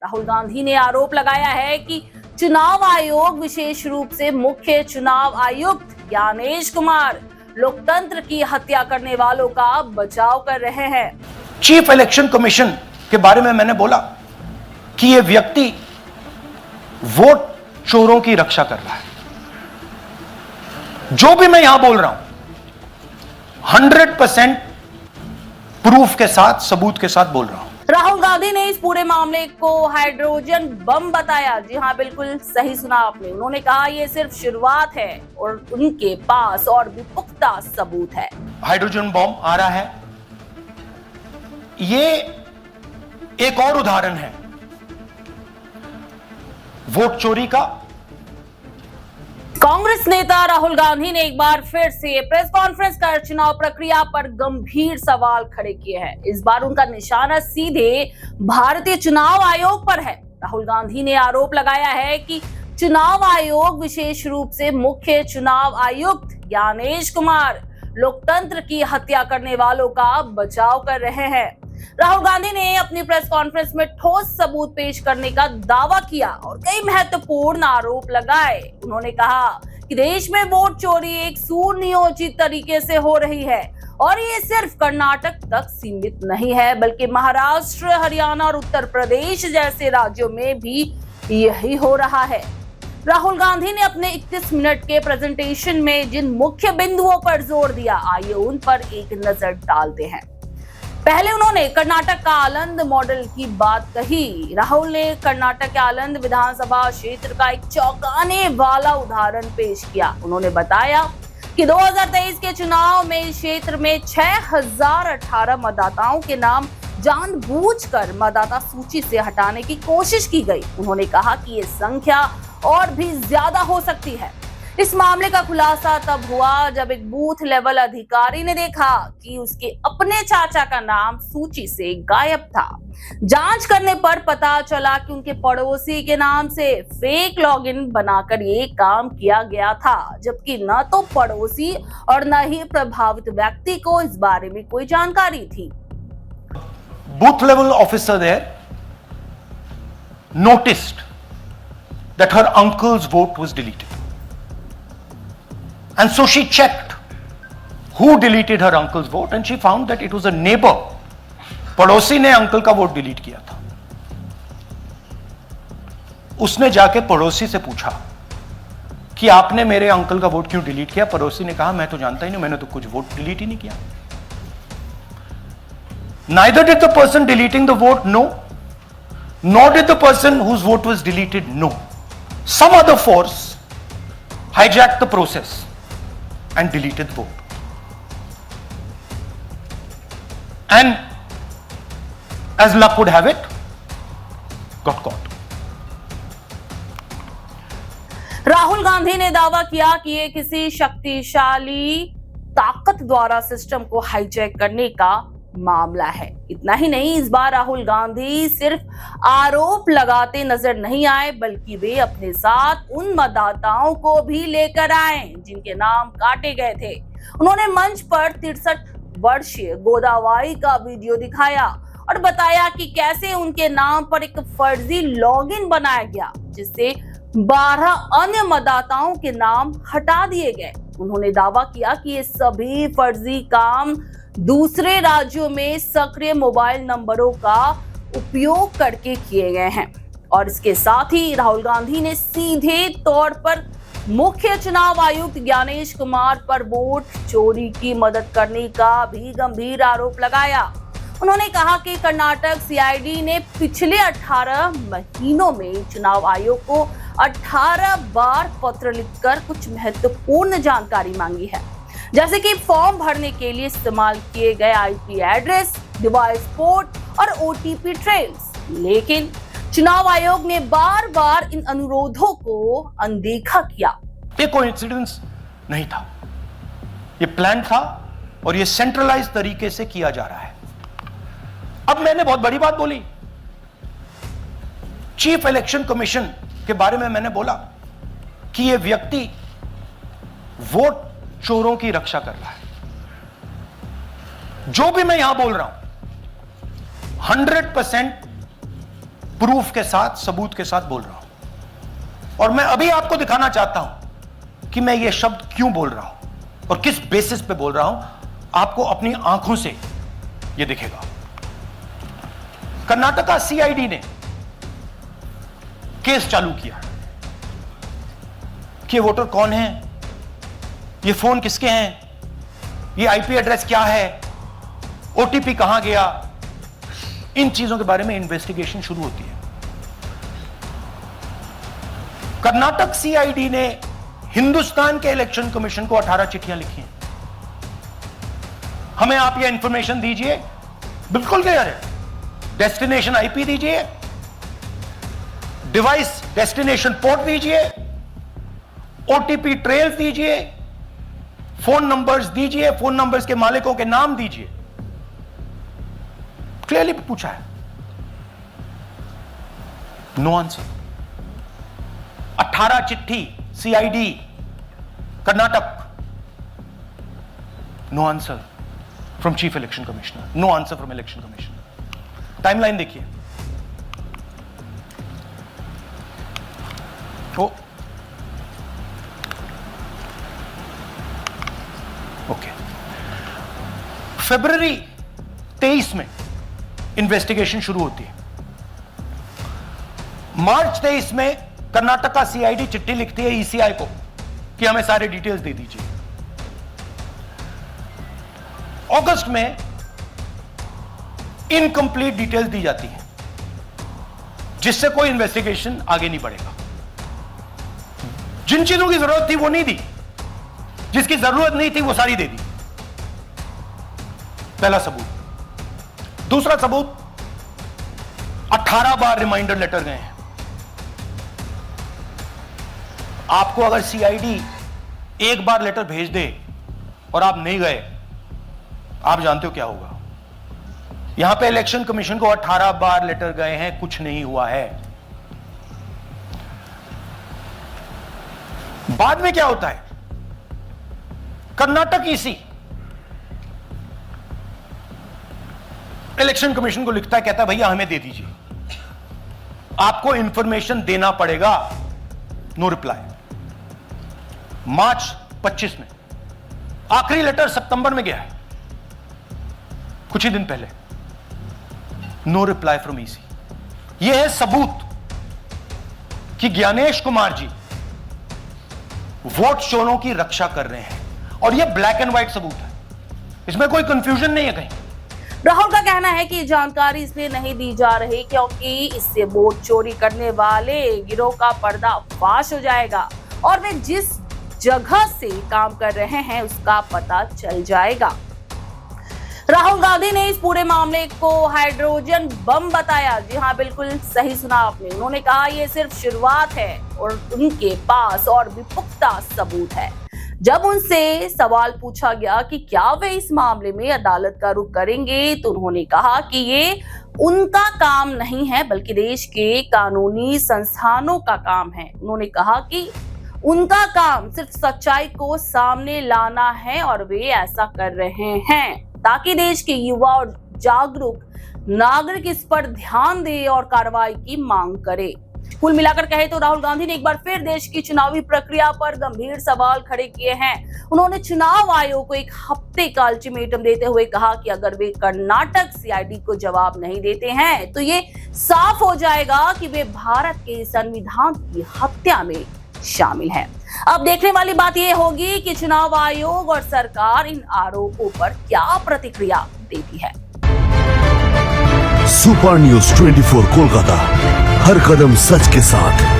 राहुल गांधी ने आरोप लगाया है कि चुनाव आयोग, विशेष रूप से मुख्य चुनाव आयुक्त ज्ञानेश कुमार, लोकतंत्र की हत्या करने वालों का बचाव कर रहे हैं। चीफ इलेक्शन कमीशन के बारे में मैंने बोला कि यह व्यक्ति वोट चोरों की रक्षा कर रहा है। जो भी मैं यहां बोल रहा हूं 100% प्रूफ के साथ, सबूत के साथ बोल रहा हूं। राहुल गांधी ने इस पूरे मामले को हाइड्रोजन बम बताया। जी हां, बिल्कुल सही सुना आपने। उन्होंने कहा यह सिर्फ शुरुआत है और उनके पास और भी पुख्ता सबूत है। हाइड्रोजन बम आ रहा है, ये एक और उदाहरण है वोट चोरी का। कांग्रेस नेता राहुल गांधी ने एक बार फिर से प्रेस कॉन्फ्रेंस कर चुनाव प्रक्रिया पर गंभीर सवाल खड़े किए हैं। इस बार उनका निशाना सीधे भारतीय चुनाव आयोग पर है। राहुल गांधी ने आरोप लगाया है कि चुनाव आयोग, विशेष रूप से मुख्य चुनाव आयुक्त ज्ञानेश कुमार, लोकतंत्र की हत्या करने वालों का बचाव कर रहे हैं। राहुल गांधी ने अपनी प्रेस कॉन्फ्रेंस में ठोस सबूत पेश करने का दावा किया और कई महत्वपूर्ण आरोप लगाए। उन्होंने कहा कि देश में वोट चोरी एक सुनियोजित तरीके से हो रही है और ये सिर्फ कर्नाटक तक सीमित नहीं है, बल्कि महाराष्ट्र, हरियाणा और उत्तर प्रदेश जैसे राज्यों में भी यही हो रहा है। राहुल गांधी ने अपने 31 मिनट के प्रेजेंटेशन में जिन मुख्य बिंदुओं पर जोर दिया, आइए उन पर एक नजर डालते हैं। पहले उन्होंने कर्नाटक का आलंद मॉडल की बात कही। राहुल ने कर्नाटक के आलंद विधानसभा क्षेत्र का एक चौंकाने वाला उदाहरण पेश किया। उन्होंने बताया कि 2023 के चुनाव में इस क्षेत्र में 6018 मतदाताओं के नाम जानबूझकर मतदाता सूची से हटाने की कोशिश की गई। उन्होंने कहा कि ये संख्या और भी ज्यादा हो सकती है। इस मामले का खुलासा तब हुआ जब एक बूथ लेवल अधिकारी ने देखा कि उसके अपने चाचा का नाम सूची से गायब था। जांच करने पर पता चला कि उनके पड़ोसी के नाम से फेक लॉगिन बनाकर ये काम किया गया था, जबकि न तो पड़ोसी और न ही प्रभावित व्यक्ति को इस बारे में कोई जानकारी थी। Booth level officer there noticed that her uncle's vote was deleted. And so she checked who deleted her uncle's vote and she found that it was a neighbor. पड़ोसी ने अंकल का वोट डिलीट किया था। उसने जाके पड़ोसी से पूछा कि आपने मेरे अंकल का वोट क्यों डिलीट किया? पड़ोसी ने कहा मैं तो जानता ही नहीं, मैंने तो कुछ वोट डिलीट ही नहीं किया। Neither did the person deleting the vote know, nor did the person whose vote was deleted know. Some other force hijacked the process and deleted the vote. And as luck would have it, got caught. Rahul Gandhi ने दावा किया कि ये किसी शक्तिशाली ताकत द्वारा system को हाईजैक करने का मामला है। इतना ही नहीं, इस बार राहुल गांधी सिर्फ आरोप लगाते नजर नहीं आए, बल्कि वे अपने साथ उन मतदाताओं को भी लेकर आए जिनके नाम काटे गए थे। उन्होंने मंच पर 63 वर्षीय गोदावरी का वीडियो दिखाया और बताया कि कैसे उनके नाम पर एक फर्जी लॉगिन बनाया गया, जिससे 12 अन्य मतदाताओं के नाम हटा दिए गए। उन्होंने दावा किया कि ये सभी फर्जी काम दूसरे राज्यों में सक्रिय मोबाइल नंबरों का उपयोग करके किए गए हैं। और इसके साथ ही राहुल गांधी ने सीधे तौर पर मुख्य चुनाव आयुक्त ज्ञानेश कुमार पर वोट चोरी की मदद करने का भी गंभीर आरोप लगाया। उन्होंने कहा कि कर्नाटक सीआईडी ने पिछले 18 महीनों में चुनाव आयोग को 18 बार पत्र लिखकर कुछ महत्वपूर्ण जानकारी मांगी है, जैसे कि फॉर्म भरने के लिए इस्तेमाल किए गए आईपी एड्रेस, डिवाइस पोर्ट और ओटीपी ट्रेल्स। लेकिन चुनाव आयोग ने बार बार इन अनुरोधों को अनदेखा किया। ये कोइंसिडेंस नहीं था, ये प्लान था और ये सेंट्रलाइज तरीके से किया जा रहा है। अब मैंने बहुत बड़ी बात बोली। चीफ इलेक्शन कमीशन के बारे में मैंने बोला कि यह व्यक्ति वोट चोरों की रक्षा कर रहा है। जो भी मैं यहां बोल रहा हूं 100% प्रूफ के साथ, सबूत के साथ बोल रहा हूं। और मैं अभी आपको दिखाना चाहता हूं कि मैं ये शब्द क्यों बोल रहा हूं और किस बेसिस पे बोल रहा हूं। आपको अपनी आंखों से ये दिखेगा। कर्नाटका सीआईडी ने केस चालू किया कि वोटर कौन है, ये फोन किसके हैं, ये आईपी एड्रेस क्या है, ओटीपी कहां गया, इन चीजों के बारे में इन्वेस्टिगेशन शुरू होती है। कर्नाटक सीआईडी ने हिंदुस्तान के इलेक्शन कमीशन को 18 चिट्ठियां लिखी हैं। हमें आप ये इंफॉर्मेशन दीजिए, बिल्कुल क्लियर है, डेस्टिनेशन आईपी दीजिए, डिवाइस डेस्टिनेशन पोर्ट दीजिए, ओटीपी ट्रेल दीजिए, फोन नंबर्स दीजिए, फोन नंबर्स के मालिकों के नाम दीजिए। क्लियरली पूछा है, नो आंसर। 18 चिट्ठी CID Karnataka, no answer from chief election commissioner, no answer from election commissioner. Timeline देखिए, ओके, फरवरी 23 में इन्वेस्टिगेशन शुरू होती है। मार्च 23 में कर्नाटका सीआईडी चिट्ठी लिखती है ईसीआई को कि हमें सारे डिटेल्स दे दीजिए। अगस्त में इनकंप्लीट डिटेल्स दी जाती है, जिससे कोई इन्वेस्टिगेशन आगे नहीं बढ़ेगा। जिन चीजों की जरूरत थी वो नहीं दी, जिसकी जरूरत नहीं थी वो सारी दे दी। पहला सबूत। दूसरा सबूत, 18 बार रिमाइंडर लेटर गए हैं। आपको अगर सीआईडी एक बार लेटर भेज दे और आप नहीं गए, आप जानते हो क्या होगा। यहां पे इलेक्शन कमीशन को 18 बार लेटर गए हैं, कुछ नहीं हुआ है। बाद में क्या होता है, कर्नाटक ईसी इलेक्शन कमीशन को लिखता है, कहता है भैया हमें दे दीजिए, आपको इंफॉर्मेशन देना पड़ेगा। No reply. मार्च 25 में आखिरी लेटर सितंबर में गया है, कुछ ही दिन पहले। No reply from EC. यह है सबूत कि ज्ञानेश कुमार जी वोट चोरों की रक्षा कर रहे हैं, और यह ब्लैक एंड व्हाइट सबूत है, इसमें कोई कंफ्यूजन नहीं है कहीं। राहुल का कहना है कि जानकारी इसलिए नहीं दी जा रही क्योंकि इससे वोट चोरी करने वाले गिरोह का पर्दाफाश हो जाएगा और वे जिस जगह से काम कर रहे हैं उसका पता चल जाएगा। राहुल गांधी ने इस पूरे मामले को हाइड्रोजन बम बताया। जी हां, बिल्कुल सही सुना आपने। उन्होंने कहा यह सिर्फ शुरुआत है और उनके पास और भी पुख्ता सबूत है। जब उनसे सवाल पूछा गया कि क्या वे इस मामले में अदालत का रुख करेंगे, तो उन्होंने कहा कि ये उनका काम नहीं है बल्कि देश के कानूनी संस्थानों का काम है। उन्होंने कहा कि उनका काम सिर्फ सच्चाई को सामने लाना है और वे ऐसा कर रहे हैं ताकि देश के युवा और जागरूक नागरिक इस पर ध्यान दे और कार्रवाई की मांग करे। कुल मिलाकर कहे तो राहुल गांधी ने एक बार फिर देश की चुनावी प्रक्रिया पर गंभीर सवाल खड़े किए हैं। उन्होंने चुनाव आयोग को एक हफ्ते का अल्टीमेटम देते हुए कहा कि अगर वे कर्नाटक सीआईडी को जवाब नहीं देते हैं तो ये साफ हो जाएगा कि वे भारत के संविधान की हत्या में शामिल हैं। अब देखने वाली बात यह होगी कि चुनाव आयोग और सरकार इन आरोपों पर क्या प्रतिक्रिया देती है। सुपर न्यूज 24 कोलकाता, हर कदम सच के साथ।